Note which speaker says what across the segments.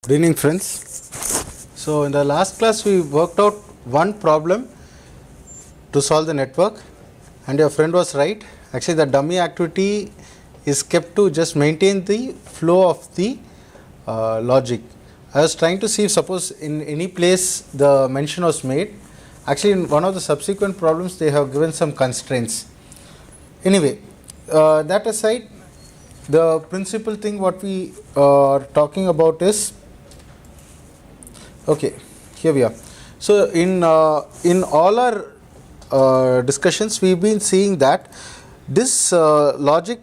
Speaker 1: Good evening, friends. So in the last class we worked out one problem to solve the network, and your friend was right. Actually the dummy activity is kept to just maintain the flow of the logic. I was trying to see if suppose in any place the mention was made. Actually in one of the subsequent problems they have given some constraints. Anyway, that aside, the principal thing what we are talking about is, okay, here we are. So in all our discussions we've been seeing that this logic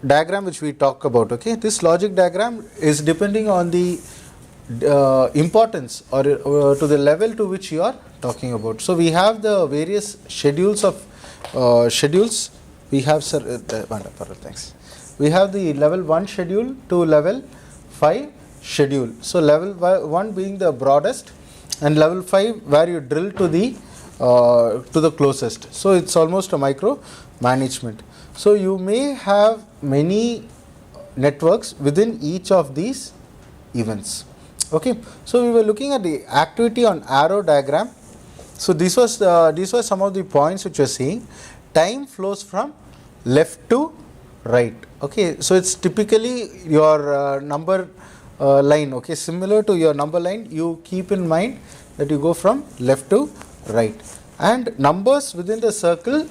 Speaker 1: diagram which we talk about, okay, this logic diagram is depending on the importance or to the level to which you are talking about. So we have the various schedules of schedules. We have thanks. We have the level 1 schedule to level 5 schedule. So level 1 being the broadest and level 5 where you drill to the closest. So it's almost a micro management. So you may have many networks within each of these events. Okay. So we were looking at the activity on arrow diagram. So these were some of the points which you are seeing. Time flows from left to right. Okay, so it's typically your number line. Okay, similar to your number line, you keep in mind that you go from left to right, and numbers within the circle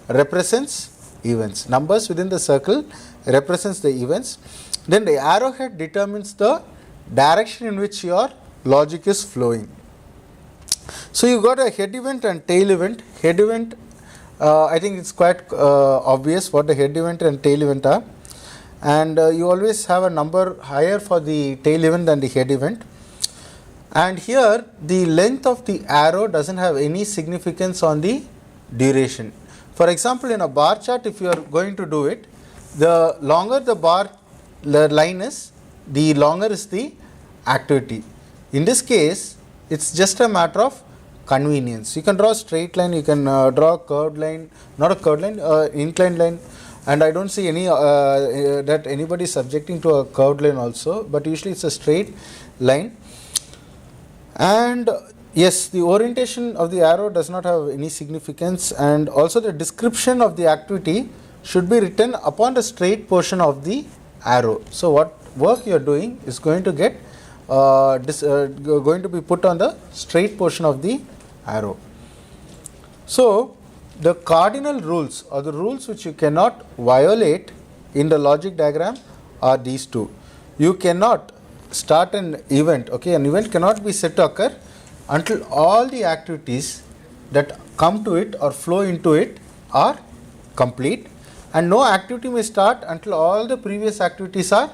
Speaker 1: represents events. Numbers within the circle represents the events. Then the arrowhead determines the direction in which your logic is flowing. So you got a head event and tail event. Head event, I think it's quite obvious what the head event and tail event are, and you always have a number higher for the tail event than the head event. And here the length of the arrow doesn't have any significance on the duration. For example, in a bar chart, if you are going to do it, the longer the line is, the longer is the activity. In this case, it's just a matter of convenience. You can draw a straight line, you can draw a curved line, not a curved line, inclined line, and I don't see any that anybody is subjecting to a curved line also, but usually it's a straight line. And yes, the orientation of the arrow does not have any significance, and also the description of the activity should be written upon the straight portion of the arrow. So what work you are doing is going to get going to be put on the straight portion of the arrow. So the cardinal rules, or the rules which you cannot violate in the logic diagram, are these two. You cannot start an event. Okay, an event cannot be set to occur until all the activities that come to it or flow into it are complete, and no activity may start until all the previous activities are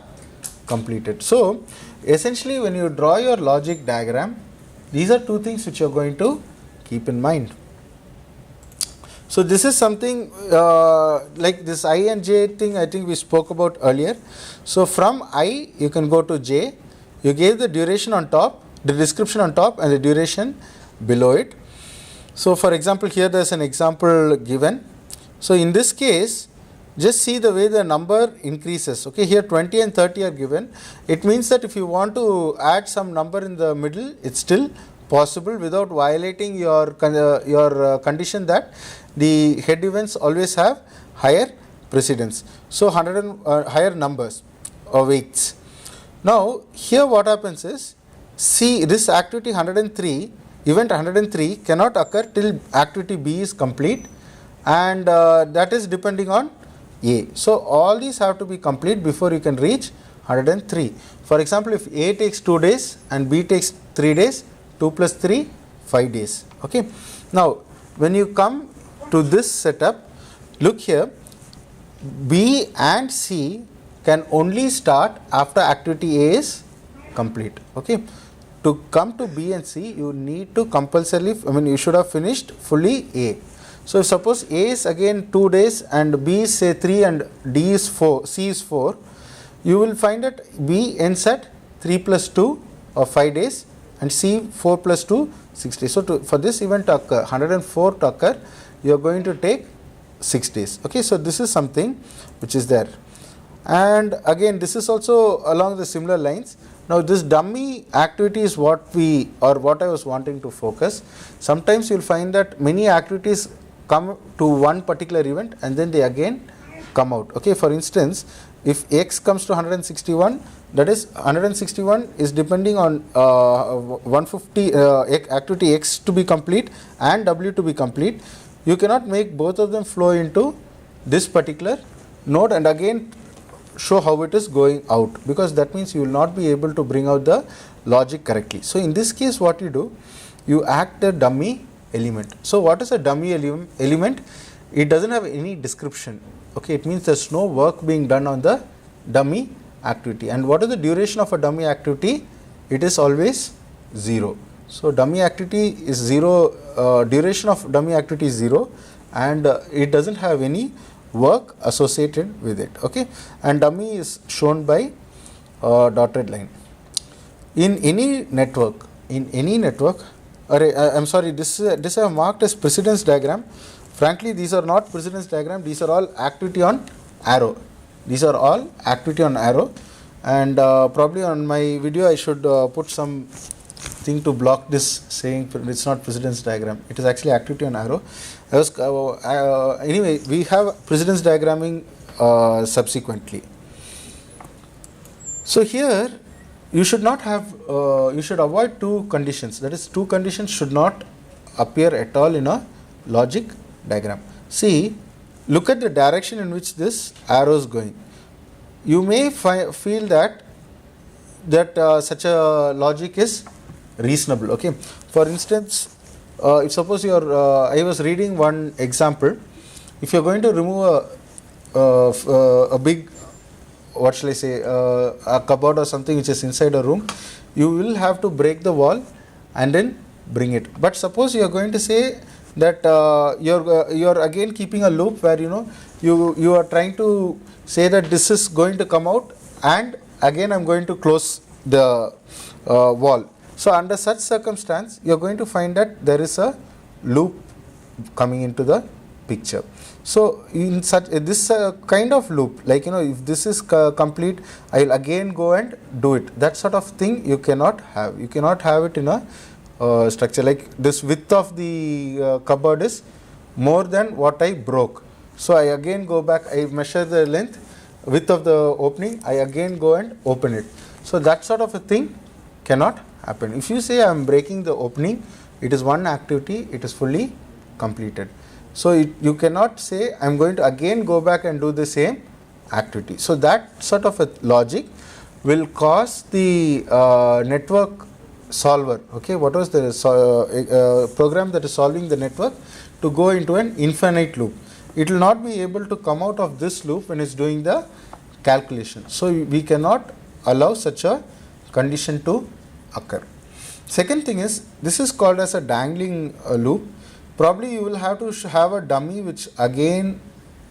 Speaker 1: completed. So essentially when you draw your logic diagram, these are two things which you are going to keep in mind. So this is something like this I and J thing, I think we spoke about earlier. So from I you can go to J, you gave the duration on top, the description on top, and the duration below it. So for example, here there is an example given. So in this case, just see the way the number increases. Okay, here 20 and 30 are given. It means that if you want to add some number in the middle, it's still possible without violating your condition that the head events always have higher precedence. So 100 and higher numbers or weights. Now here what happens is, see this activity 103, event 103 cannot occur till activity B is complete, and that is depending on A. So all these have to be complete before you can reach 103. For example, if A takes 2 days and B takes 3 days, 2 plus 3, 5 days. Okay. Now when you come to this setup, look here, B and C can only start after activity A is complete. Okay. To come to B and C, you need to compulsorily, you should have finished fully A. So if suppose A is again 2 days and B is say 3 and D is 4, C is 4, you will find that B ends at 3 plus 2 or 5 days and C 4 plus 2, 6 days. So for this event to occur, 104 to occur, you are going to take 6 days. Okay, so this is something which is there. And again this is also along the similar lines. Now this dummy activity is what I was wanting to focus. Sometimes you will find that many activities come to one particular event and then they again come out. Okay, for instance, if x comes to 161, that is 161 is depending on 150 activity x to be complete and w to be complete. You cannot make both of them flow into this particular node and again show how it is going out, because that means you will not be able to bring out the logic correctly. So in this case, what you do, you act the dummy element. So what is a dummy element? It doesn't have any description. Okay, it means there's no work being done on the dummy activity. And what is the duration of a dummy activity? It is always 0. So dummy activity is 0, duration of dummy activity is 0, and it doesn't have any work associated with it. Okay, and dummy is shown by dotted line. In any network, I'm sorry, this I have marked as precedence diagram. Frankly, these are not precedence diagram, these are all activity on arrow. These are all activity on arrow, and probably on my video I should put some thing to block this saying it's not precedence diagram. It is actually activity on arrow. Anyway, we have precedence diagramming subsequently. So here you should not have, you should avoid two conditions. That is, two conditions should not appear at all in a logic diagram. See, look at the direction in which this arrow is going. You may feel that such a logic is reasonable. Okay, for instance, if suppose you are, I was reading one example. If you are going to remove a big, what shall I say, a cupboard or something which is inside a room, you will have to break the wall and then bring it. But suppose you are going to say that you are again keeping a loop where you are trying to say that this is going to come out and again I am going to close the wall. So under such circumstance, you are going to find that there is a loop coming into the picture. So in such this kind of loop, like if this is complete, I will again go and do it. That sort of thing you cannot have. You cannot have it in a structure like this. Width of the cupboard is more than what I broke. So I again go back, I measure the length, width of the opening, I again go and open it. So that sort of a thing cannot happen. If you say I am breaking the opening, it is one activity, it is fully completed. So you cannot say I am going to again go back and do the same activity. So that sort of a logic will cause the network solver, okay, what was the program that is solving the network, to go into an infinite loop. It will not be able to come out of this loop when it is doing the calculation. So we cannot allow such a condition to occur. Second thing is, this is called as a dangling loop. Probably you will have to have a dummy which again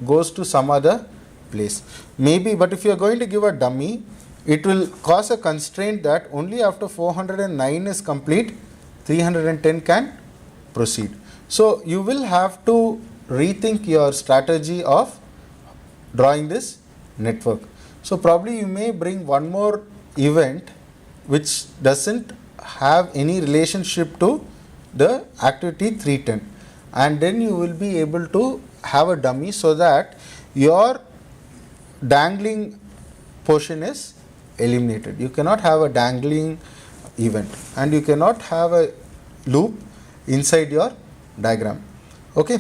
Speaker 1: goes to some other place. Maybe, but if you are going to give a dummy, it will cause a constraint that only after 409 is complete, 310 can proceed. So you will have to rethink your strategy of drawing this network. So probably you may bring one more event which doesn't have any relationship to the activity 310, and then you will be able to have a dummy so that your dangling portion is eliminated. You cannot have a dangling event and you cannot have a loop inside your diagram. Okay.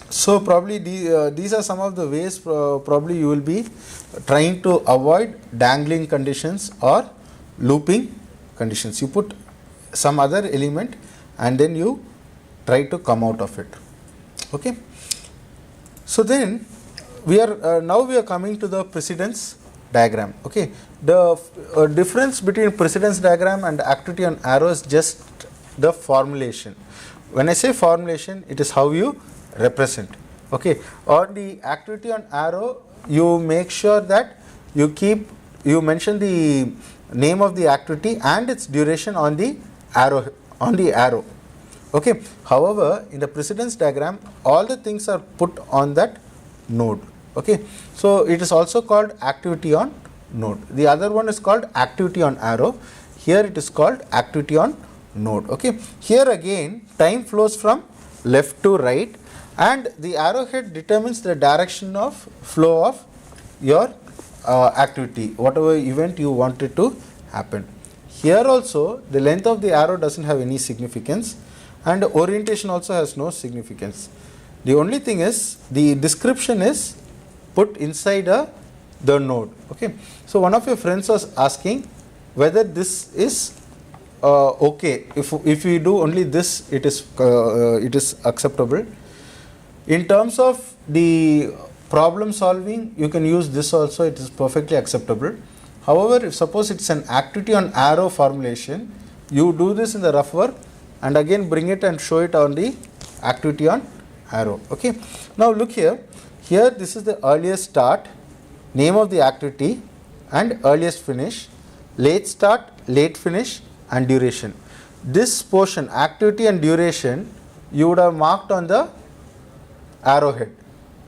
Speaker 1: So probably these are some of the ways probably you will be trying to avoid dangling conditions or looping conditions. You put some other element and then you try to come out of it. Okay. So then we are now we are coming to the precedence diagram. Okay. The difference between precedence diagram and activity on arrow is just the formulation. When I say formulation, it is how you represent. Okay. On the activity on arrow, you make sure that you mention the name of the activity and its duration on the arrow. Okay. However, in the precedence diagram, all the things are put on that node. Okay. So it is also called activity on node. The other one is called activity on arrow. Here it is called activity on node. Okay. Here again time flows from left to right, and the arrowhead determines the direction of flow of your activity, whatever event you want it to happen. Here also the length of the arrow doesn't have any significance, and orientation also has no significance. The only thing is the description is put inside the node. Okay. So one of your friends was asking whether this is okay. If we do only this, it is acceptable. In terms of the problem solving, you can use this also, it is perfectly acceptable. However, if suppose it's an activity on arrow formulation, you do this in the rough work and again bring it and show it on the activity on arrow. Okay. Now look here. Here this is the earliest start, name of the activity and earliest finish, late start, late finish and duration. This portion, activity and duration, you would have marked on the arrowhead.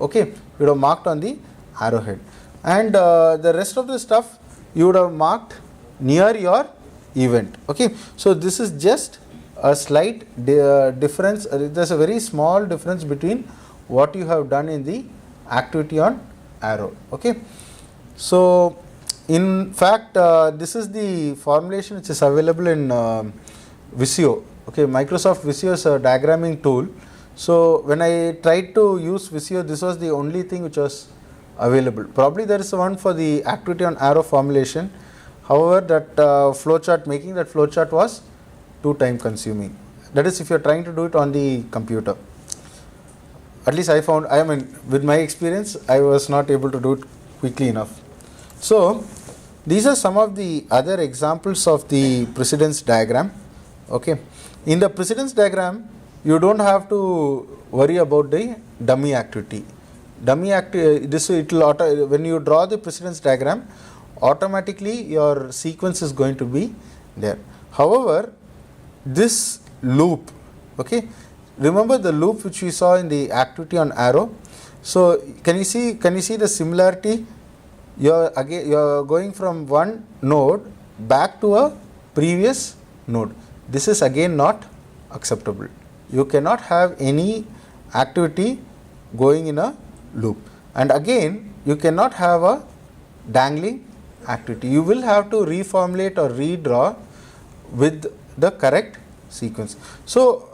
Speaker 1: Okay, you would have marked on the arrowhead, and the rest of the stuff you would have marked near your event. Okay, so this is just a slight difference. There's a very small difference between what you have done in the activity on arrow. Okay, so in fact this is the formulation which is available in Visio. Okay, Microsoft Visio is a diagramming tool. So when I tried to use Visio, this was the only thing which was available. Probably there is one for the activity on arrow formulation. However, that flowchart, making that flowchart was too time consuming. That is if you are trying to do it on the computer. At least I found, I mean with my experience, I was not able to do it quickly enough. So these are some of the other examples of the precedence diagram. Okay. In the precedence diagram, you don't have to worry about the dummy activity. Dummy activity, this it will when you draw the precedence diagram, automatically your sequence is going to be there. However, this loop, okay, remember the loop which we saw in the activity on arrow. So can you see the similarity? You're going from one node back to a previous node. This is again not acceptable. You cannot have any activity going in a loop, and again you cannot have a dangling activity. You will have to reformulate or redraw with the correct sequence. So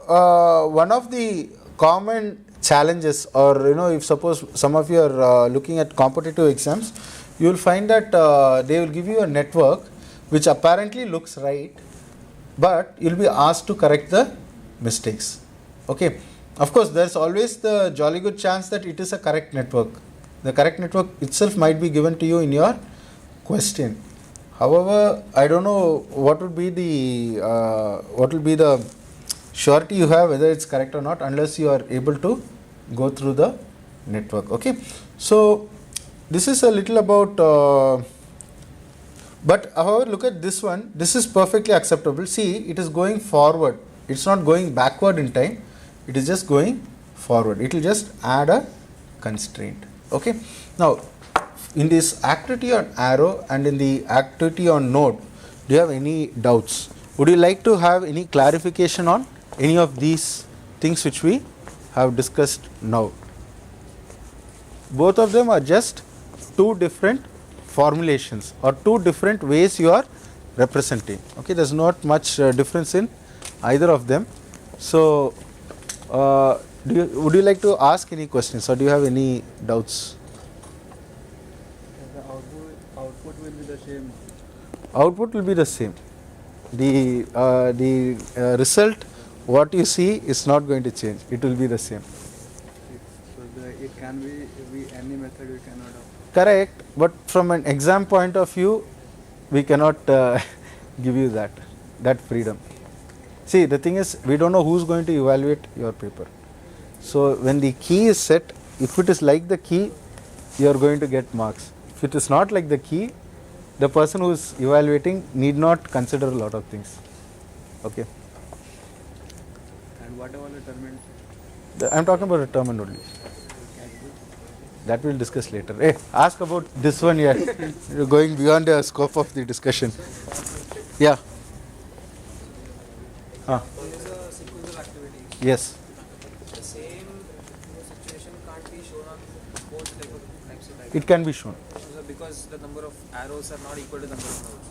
Speaker 1: one of the common challenges, or if suppose some of you are looking at competitive exams, you will find that they will give you a network which apparently looks right, but you will be asked to correct the mistakes. Okay. Of course, there is always the jolly good chance that it is a correct network. The correct network itself might be given to you in your question. However, I don't know what would be the surety you have whether it's correct or not unless you are able to go through the network. Okay. So this is a little about but however, look at this one. This is perfectly acceptable. See, it is going forward. It's not going backward in time. It is just going forward. It will just add a constraint. Okay. Now, in this activity on arrow and in the activity on node, do you have any doubts? Would you like to have any clarification on any of these things which we have discussed now? Both of them are just two different formulations or two different ways you are representing. Okay, there is not much difference in either of them. So, would you like to ask any questions or do you have any doubts?
Speaker 2: The output will be the same.
Speaker 1: Output will be the same. The result what you see is not going to change. It will be the same.
Speaker 2: So it can be any method we cannot have.
Speaker 1: Correct, but from an exam point of view, we cannot give you that freedom. See, the thing is, we don't know who's going to evaluate your paper. So when the key is set, if it is like the key, you are going to get marks. If it is not like the key, the person who is evaluating need not consider a lot of things. Okay.
Speaker 2: And whatever the determined.
Speaker 1: I am talking about determined only. that we'll discuss later. Hey, ask about this one here. You're going beyond the scope of the discussion. Yeah.
Speaker 3: These are sequential activities.
Speaker 1: Yes.
Speaker 3: The same situation can't be shown on both types of diagrams.
Speaker 1: It can be shown.
Speaker 3: So because the number of arrows are not equal to the number of nodes.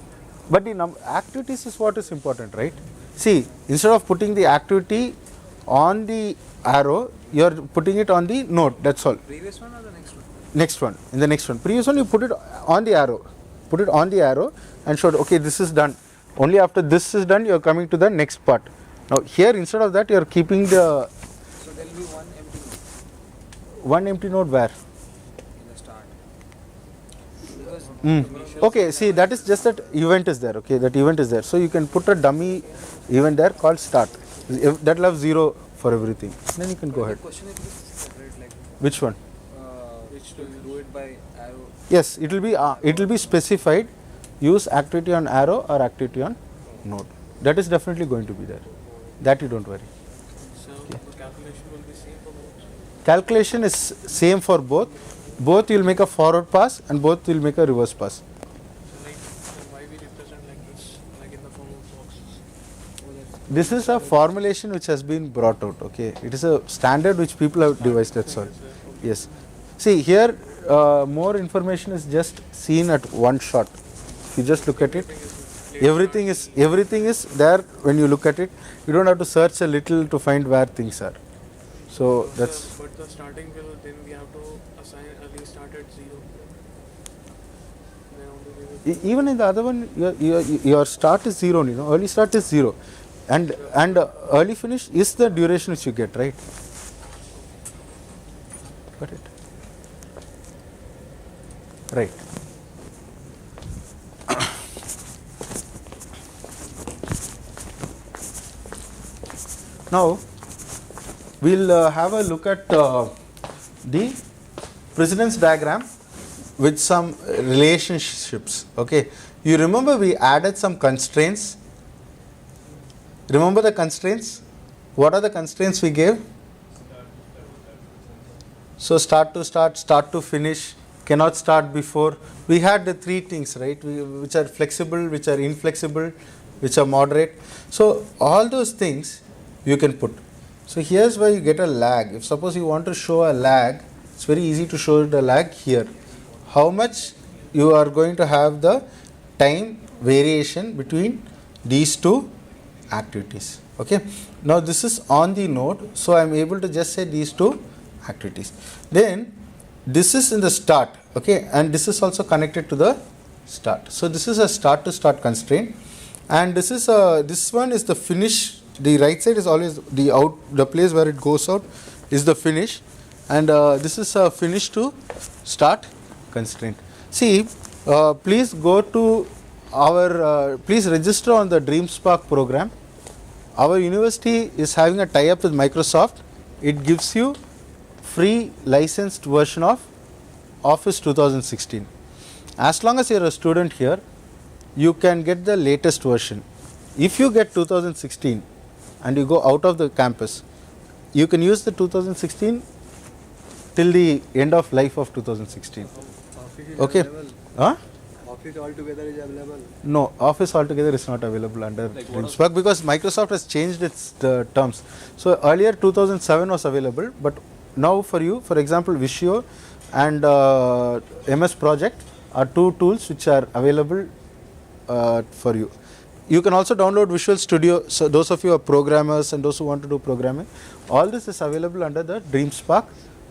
Speaker 1: But the activities is what is important, right? See, instead of putting the activity on the arrow, you are putting it on the node. That's all.
Speaker 3: Previous one or the next one?
Speaker 1: Next one. In the next one. Previous one, you put it on the arrow. Put it on the arrow and showed, okay, this is done. Only after this is done, you are coming to the next part. Now, here instead of that, you are keeping the
Speaker 3: So there will be one empty node
Speaker 1: one empty node where?
Speaker 3: in the start. Because
Speaker 1: Okay, see, that is just that event is there. Okay, that event is there. So you can put a dummy event there called start. That will have 0 for everything. Then you can go ahead.
Speaker 3: the question is separate, like
Speaker 1: Which one?
Speaker 3: which to do it by arrow.
Speaker 1: Yes, it will be specified. Use activity on arrow or activity on node. That is definitely going to be there. That you don't worry.
Speaker 4: So the calculation will be same for both.
Speaker 1: Calculation is same for both. Both you will make a forward pass and both will make a reverse pass.
Speaker 4: So like why we represent like this, like in the form of boxes.
Speaker 1: This is a formulation which has been brought out. Okay, it is a standard which people have devised. That's all. Yes. See here, more information is just seen at one shot. If you just look at it, everything is there when you look at it. You don't have to search a little to find where things are. So that's
Speaker 4: But the starting will, then we have to assign early start at 0. Then only we will
Speaker 1: even in the other one, your start is 0. You know, early start is 0, and early finish is the duration which you get, right? Got it. Right. Now, we'll have a look at the precedence diagram with some relationships. Okay, you remember we added some constraints. Remember the constraints? What are the constraints we gave? So start to finish, cannot start before. We had the 3 things, right? Which are flexible, which are inflexible, which are moderate. So all those things you can put. So here's where you get a lag. If suppose you want to show a lag, it's very easy to show the lag here. How much you are going to have the time variation between these 2 activities. Okay. Now this is on the node, so I am able to just say these 2 activities. Then this is in the start, okay, and this is also connected to the start. So this is a start to start constraint, and this is this one is the finish. The right side is always the place where it goes out is the finish, and this is a finish to start constraint. See, please go to our please register on the DreamSpark program. Our university is having a tie-up with Microsoft. It gives you free licensed version of Office 2016. As long as you are a student here, you can get the latest version. If you get 2016 and you go out of the campus, you can use the 2016 till the end of life of 2016.
Speaker 2: Office is
Speaker 1: Okay.
Speaker 2: available.
Speaker 1: Huh?
Speaker 2: Office altogether is available.
Speaker 1: No, Office altogether is not available under DreamSpark because Microsoft has changed its terms. So earlier 2007 was available, but now for you, for example, Visio and MS Project are 2 tools which are available for you. You can also download Visual Studio. So those of you who are programmers and those who want to do programming, all this is available under the DreamSpark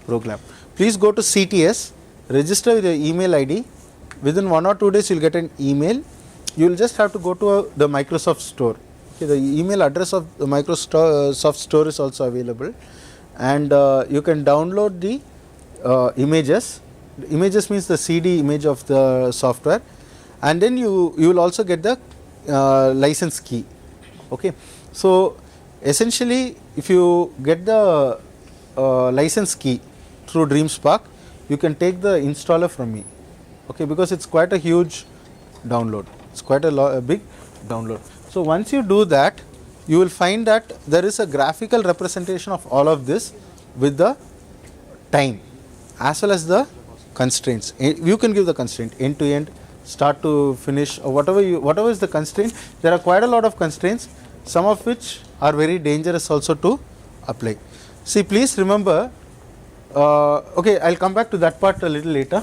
Speaker 1: program. Please go to CTS, register with your email ID. Within 1 or 2 days, you will get an email. You will just have to go to the Microsoft store. Okay, the email address of the Microsoft store is also available, and you can download the images. The images means the CD image of the software, and then you will also get the license key. Okay, so essentially, if you get the license key through DreamSpark, you can take the installer from me. Okay, because it's quite a huge download. It's quite a big download. So once you do that, you will find that there is a graphical representation of all of this with the time as well as the constraints. You can give the constraint end to end, start to finish, or whatever is the constraint. There are quite a lot of constraints, some of which are very dangerous also to apply. See, please remember, okay, I'll come back to that part a little later.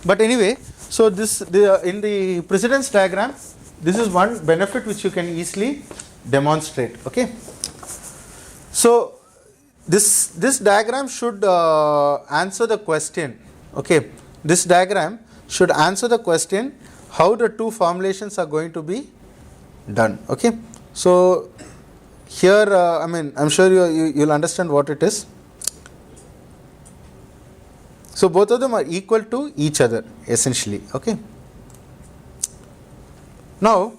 Speaker 1: But anyway, so in the precedence diagram, this is one benefit which you can easily demonstrate. Okay. So this diagram should answer the question. Okay, this diagram should answer the question how the two formulations are going to be done. Okay, so here I mean, I'm sure you'll understand what it is. So both of them are equal to each other essentially. Okay. Now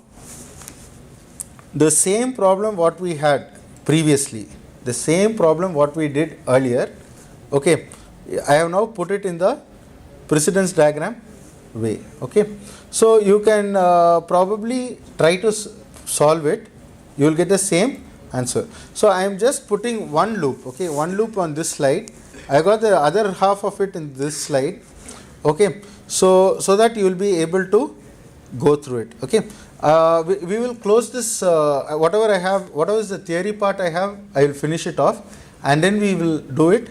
Speaker 1: the same problem what we had previously, the same problem what we did earlier, okay, I have now put it in the precedence diagram way. Okay, so you can probably try to solve it, you will get the same answer. So I am just putting one loop, okay, one loop on this slide. I got the other half of it in this slide. Okay, so that you will be able to go through it. Okay, we will close this whatever I have, whatever is the theory part I have, I will finish it off, and then we will do it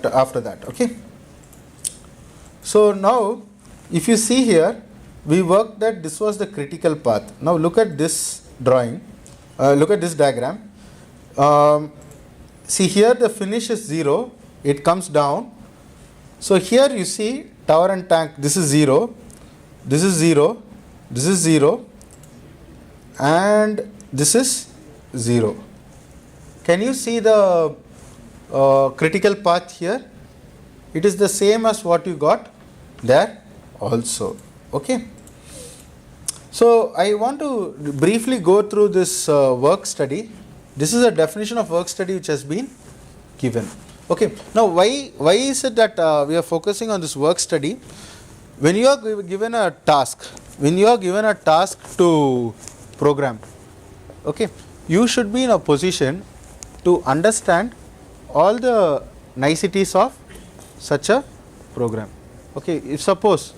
Speaker 1: after that. Okay. So now if you see here, we worked that this was the critical path. Now look at this drawing, look at this diagram. See here the finish is 0, it comes down. So here you see tower and tank, this is 0, this is 0, this is 0, and this is 0. Can you see the critical path here? It is the same as what you got there also. Okay. So I want to briefly go through this work study. This is a definition of work study which has been given. Okay. Now why is it that we are focusing on this work study? When you are given a task, to program, okay, you should be in a position to understand all the niceties of such a program. Okay, if suppose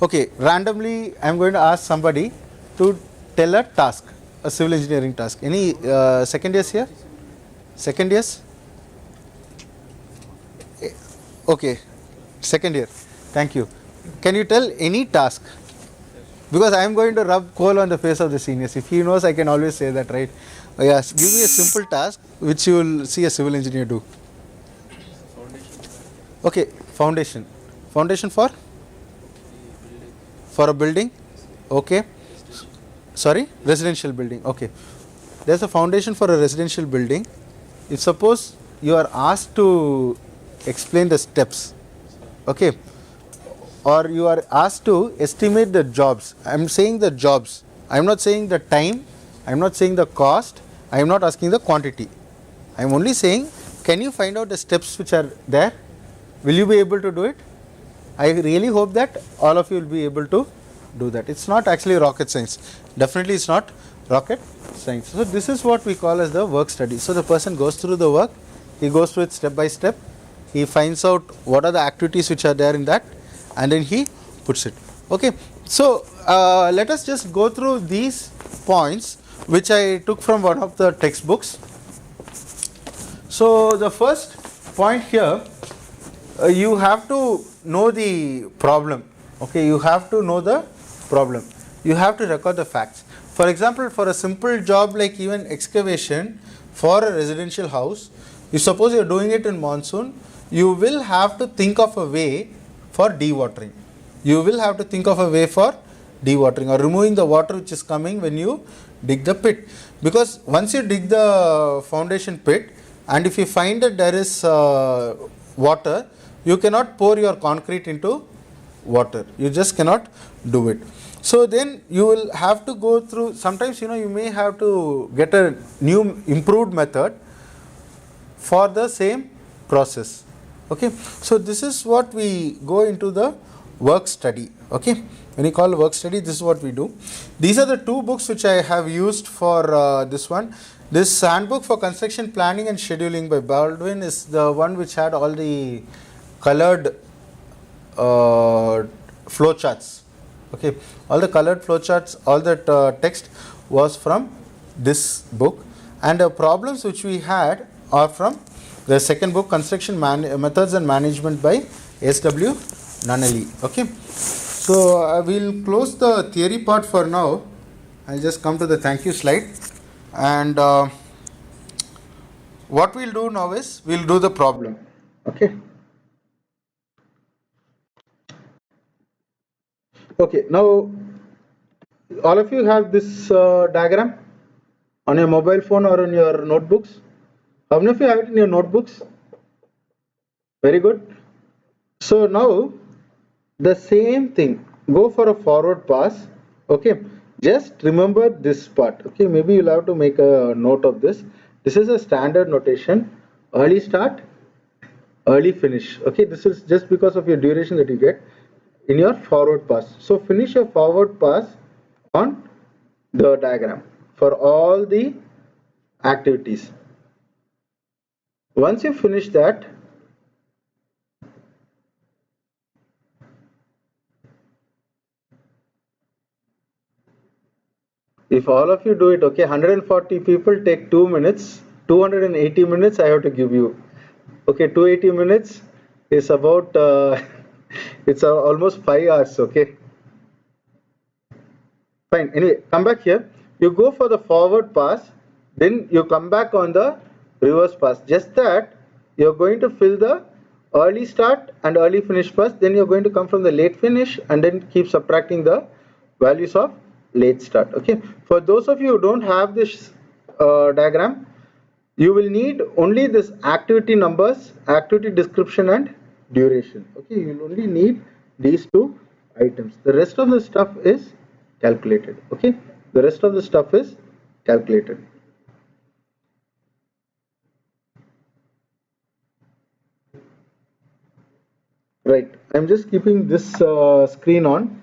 Speaker 1: okay, randomly I am going to ask somebody to tell a task, a civil engineering task. Any second years here? Second years? Okay, second year. Thank you. Can you tell any task? Because I am going to rub coal on the face of the seniors. If he knows, I can always say that, right? Yes, give me a simple task which you will see a civil engineer do. Okay, foundation. Foundation for a building. Okay. Sorry, residential building. Okay. There's a foundation for a residential building. If suppose you are asked to explain the steps, okay, or you are asked to estimate the jobs. I am saying the jobs. I am not saying the time. I am not saying the cost. I am not asking the quantity. I am only saying, can you find out the steps which are there? Will you be able to do it? I really hope that all of you will be able to do that. It's not actually rocket science. Definitely it's not rocket science. So this is what we call as the work study. So the person goes through the work, he goes through it step by step, he finds out what are the activities which are there in that, and then he puts it. Okay. So let us just go through these points which I took from one of the textbooks. So the first point here, you have to know the problem. Okay, you have to know the problem. You have to record the facts. For example, for a simple job like even excavation for a residential house, you suppose you are doing it in monsoon, you will have to think of a way for dewatering. You will have to think of a way for dewatering or removing the water which is coming when you dig the pit. Because once you dig the foundation pit, and if you find that there is water, you cannot pour your concrete into water. You just cannot do it. So then you will have to go through, sometimes you may have to get a new improved method for the same process. Okay. So this is what we go into the work study. Okay, when you call work study, this is what we do. These are the two books which I have used for this one. This handbook for construction planning and scheduling by Baldwin is the one which had all the colored flow charts. Okay, all the colored flow charts, all that text was from this book, and the problems which we had are from the second book, Construction Methods and Management by S.W. Nunnally. Okay, so I will close the theory part for now. I'll just come to the thank you slide, and what we'll do now is we'll do the problem. Okay. Okay, now all of you have this diagram on your mobile phone or on your notebooks. How many of you have it in your notebooks? Very good. So now the same thing, go for a forward pass. Okay, just remember this part. Okay, maybe you'll have to make a note of this. This is a standard notation: early start, early finish. Okay, this is just because of your duration that you get in your forward pass. So finish your forward pass on the diagram for all the activities. Once you finish that, if all of you do it, okay, 140 people take 2 minutes, 280 minutes I have to give you. Okay, 280 minutes is about, it's almost 5 hours, okay. Fine, anyway, come back here. You go for the forward pass, then you come back on the reverse pass. Just that you're going to fill the early start and early finish pass, then you're going to come from the late finish and then keep subtracting the values of late start. Okay, for those of you who don't have this diagram, you will need only this activity numbers, activity description and duration. Okay, you'll only need these two items. The rest of the stuff is calculated. Okay, the rest of the stuff is calculated. Right, I'm just keeping this screen on.